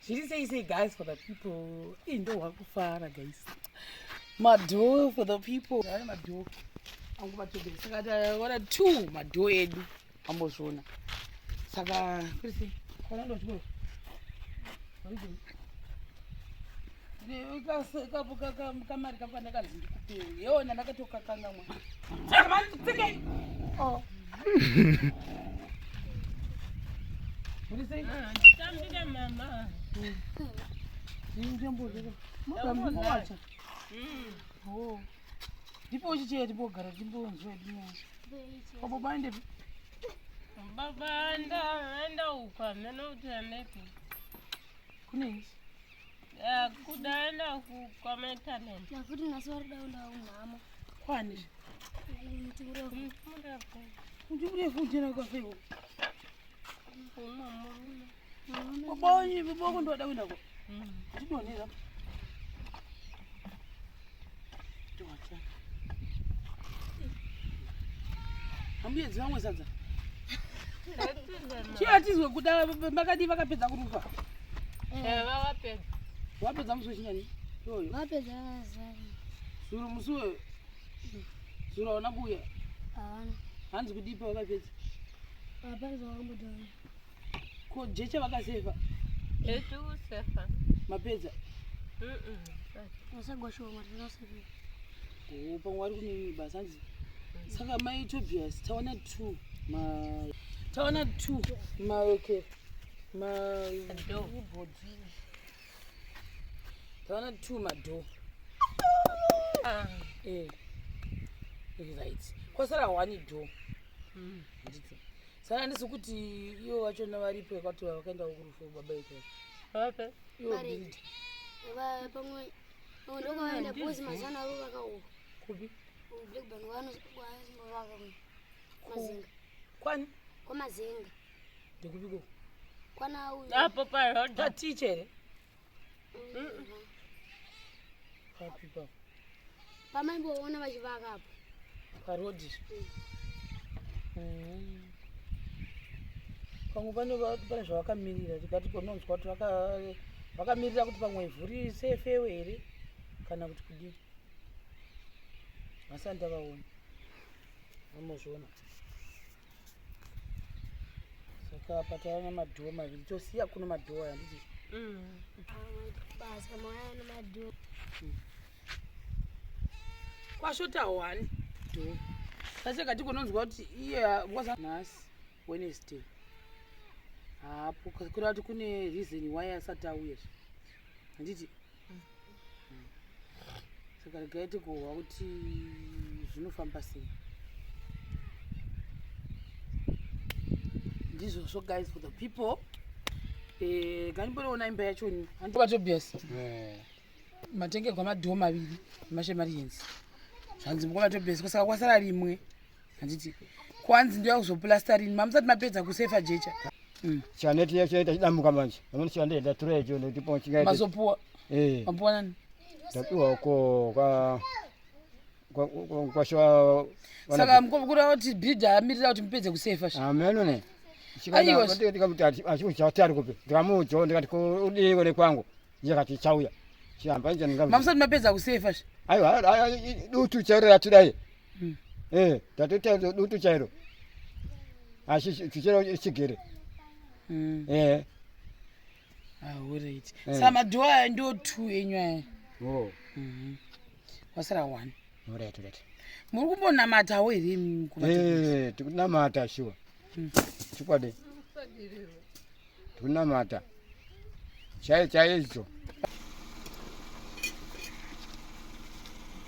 She didn't say guys for the people. In the wakufara guys. Madho for the people. Madho. I'm going to be. Saka what a two madho edu. Ambozona. Saka Chrissy. Hold on to kamari kafanaka ndikupe yona ndakatoka kanga mwa tsike oh Mulise tambile mama ndimbo ndiko wacha oh ndipo uchiche ndipo gara ndipo nzwe dino baba bande baba anda ukamena utanete kunisi kudaenda kwa maintenance. Nafuti naswari daunda umama. Kwani? Mti mrefu. Mti mrefu tena kwa feo. Mama. Baba ndo daunda kwa. Ndionera. Tuacha. Ambie zimwe sasa. Chiatizwe kuda makadi vakapedza kurufa. Vakapedza. Wapedza musi chinyani? Yoyo. Vapedza zari. Suru musuwe. Suru ona buya. Hawana. Hanzi kudipa wakapedza. Vapedza wakambodana. Ko jecha vakasefa. Etu sefa. Mapedza. Wasagwasho matinosefa. Pamwe vari kune basa hanzi. Saka maEthopians tawana 2 okay tawana 2 madho right kwasara 1 dho nditi saka ndisi kuti iwo wacho navaripo kwati vakaenda kurufu baba iko iwo bindi pamwe ndokaenda bozi mazana aro vakawo kupi Blackburn wano mazinga kwani kwa mazinga ndikupiko kwana uyu apo pa teacher papipa pamamboona vachivaka apo parodi pamwe pane zvavakamirira tikati kononzwa kuti vakamirira kuti pamwe ivhu risefewo here kana kuti kudii asi andakaona amozviona saka patava namadhoo maviri tosiya kuno madhoo aya handiti basa maana madho kwashota 1 dhoo sacheka tikononzwa kuti iye waza nhasi Wednesday hapo kuda kuti kune reason why asati auya handiti saka regai tigohwa kuti zvinofamba sei ndizvozvo guys for the people ganimbonoona imba yachoni handibatobias matengerwa madhoo maviri mashemariensi zvanzi mukomatobias kwasaka kwasara rimwe handiti kwanzi ndoya kuzoplastarini mamusati mapedza kusefa jecha chaneti yachoita chidamuka manje amene chiandaenda turecho ndipo chingaita mazopuwa mapuwa nani tapiwa uko kwa shwa saka mukura kuti bidha amirira kuti mupedze kusefa amenone chikana ndikamuti achikuchatari kupe ndikamucho ndikati udiwe nekwangu yakati chauya chiamba nje ngam mamusati mapedza kusefa ayo dutu chairo yatudai tatete dutu chairo ashi chichero chigere alright saka madhoo aya ndo 2 enyu aya wasara 1 alright muri kumbonamatawo here tikunamata shuwa chikwade tikunamata chaicho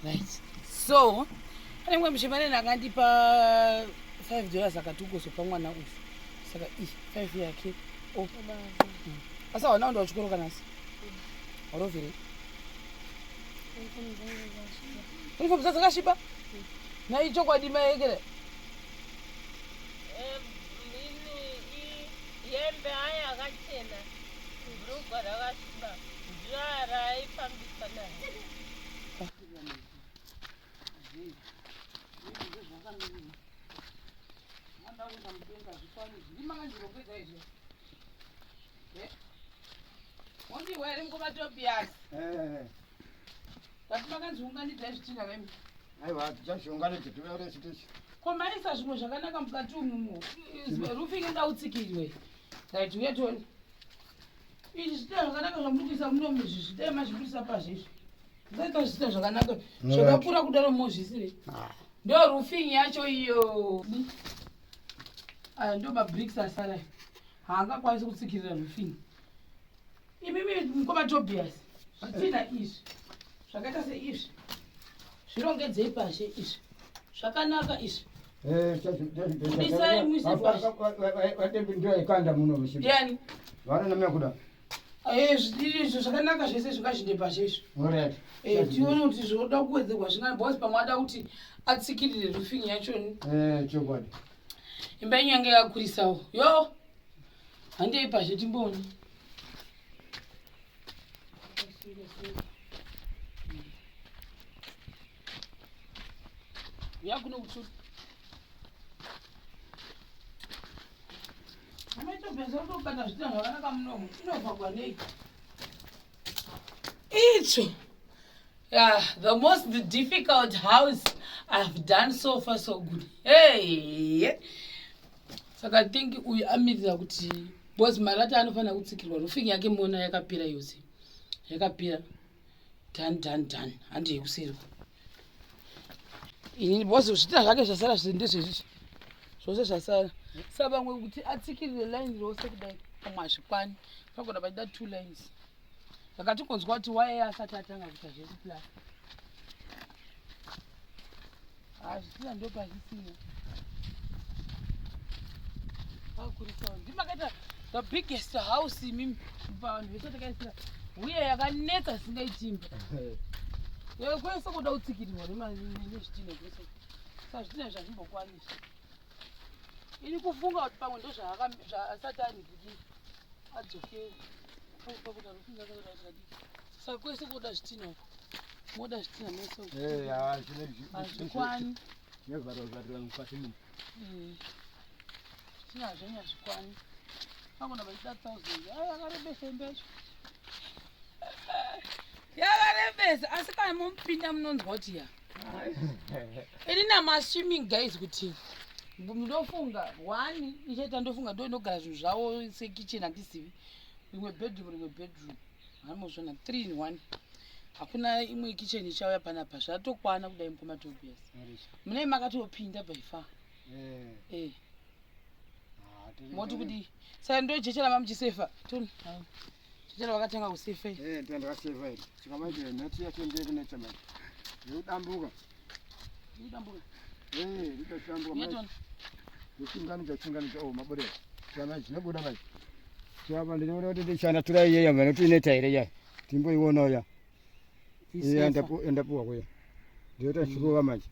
right so pane mwe mushemane nakandipa $5 akatukosopa mwana uyu saka 5 yake asa wana ndo wachikoro kanasi warovhere uniform dzakashiba naichokwadi maekere yembe aya akachena bhurugwa rakasviba zvaraifambisa nayo were mukoma Tobias. But makanzi unganidza zvitina vemi. Aiwa tichashonganidza tivaure chitichi. Komaisa zvimwe zvakanaka mukati umu. Roofing ngautsikirwe. Right, uyetoni. Izvi zvitina zvakanaka zvamudisa munomu izvi zvitai mazvibudisa pazvizvi. Zvaita zvitina zvakanaka zvakapura kudaro mozvisire. Ndo roofing yacho iyo. Ndo mabricks asara. Haangakwanisi kutsikirira roofing. Imimi mukoma Tobias. Zvitina izvi. Zvakaita seizvi. Zvirongedzei pashe izvi. Zvakanaka izvi. Budisai muise pashe. Ndio ikanda muno mshibi. Ndiani? Vana namia kuda. Izvi zvakanaka zvese zvingazvinde pashe izvi. Alright. Tione kuti zvoda kuwedzerwa zvingani bosi pamwe ada kuti atsikirire roofing yachoni. Chokwadi. Imba inyange yakurisawo. Yo. Handei pashe timboni. Yakuno kutsuri. Amaito besa utobata zvitina zvakanaka munomu. Inofakwa nei? Icho. Yeah, the most difficult house I've done so far so good. Hey. Saka I think uyu amirira kuti boss marata anofana kutsikirwa roofing yake mona yakapira yose. Yakapira. Dan. Handi yekusirwa. Ini boss zvitina zvake zvasara ndezvezvi. Zvose zvasara. Saka vamwe kuti atsikirire line rose kudai pamazvikwani. Pagoda paida 2 lines. Vakatikonzwa kuti why asati atanga kuita zvese plus. Zvitina ndo pasisina. Akurisawo. Ndimakaita the biggest house imimi vanhu vese takaisira. Uye yakanetsa singaitimba. Kwese kuda kutsikirirwa nezvitina zvese. Saka zvitina zvazvimbokwanisa. Ini kufunga kuti pamwe ndo zvaasati ari kuti adzoke pakuda roofing yakaita. Saka kwese kuda zvitina. Moda zvitina mese. Hazvikwani. Nezvarozvarira mukati muno. Zvitina zvenya zvikwani. Pamwe vaita 1000. Yakarebesa imbecho. Yakarebesa asi kana mumpinda munonzwa kuti ya. Ini namaswimming guys kuti ndofunga 1 ichaita ndofunga ndogara zvinhu zvavo sekitchen handisivi. Rimwe bedroom. Hanomuzvona 3 in 1. Hakuna imwe kitchen ichauya panapa zvatokwana kudai mukoma Tobias. Mune makatopinda by far. Moti kuti saka ndo chechera mamuchisefa. Tuni. Chechera vakatanga kusefa. Ndakasefa iri. Chikamaita neti yake ndiye kunetsa manje. Yodambuka. Ndidashambuka. Ndichinganidza mabore. Chama chinobuda manje. Chama ndinoona kuti ndichana tura iyeya manje kuti ineta ire ya. Timboiona ya. Endapuwa kwe. Ndiota chikuva manje.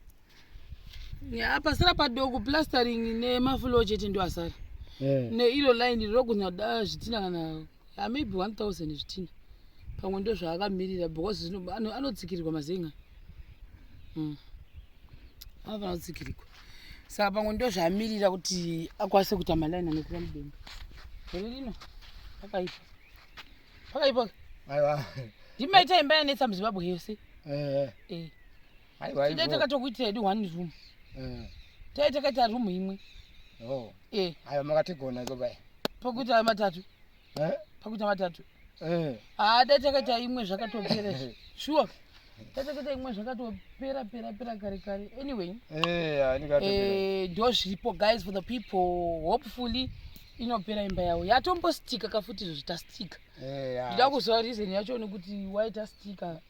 Ya pasara padoko plastering nemafloor chete ndo asara. Neilo line rokunyada zvitina kana maybe 1000 zvitina. Pamwe ndo zvaakamirira because anotsikirirwa mazenga. Avana kutsikirirwa. Saka pamwe ndo zvamirira kuti akwanise kuita maline anokura mudenga. Gore rino pakaipa. Aiwa. Ndimaita imba yanetsa muZimbabwe yose. Aiwa. Tide takatokuitira hedu 1 room. Tide takaita room imwe. Aiwa makatigona iko bai. Pakuita matatu. Pakuita matatu. Dai takaita imwe zvakatopera. Sure. Takaita imwe zvakatopera kare. Anyway. Ndo zviripo guys for the people. Hopefully inopera imba yavo. Yatombostika kafuti zvitastika. Ndida kuziva reason yacho nekuti waita stika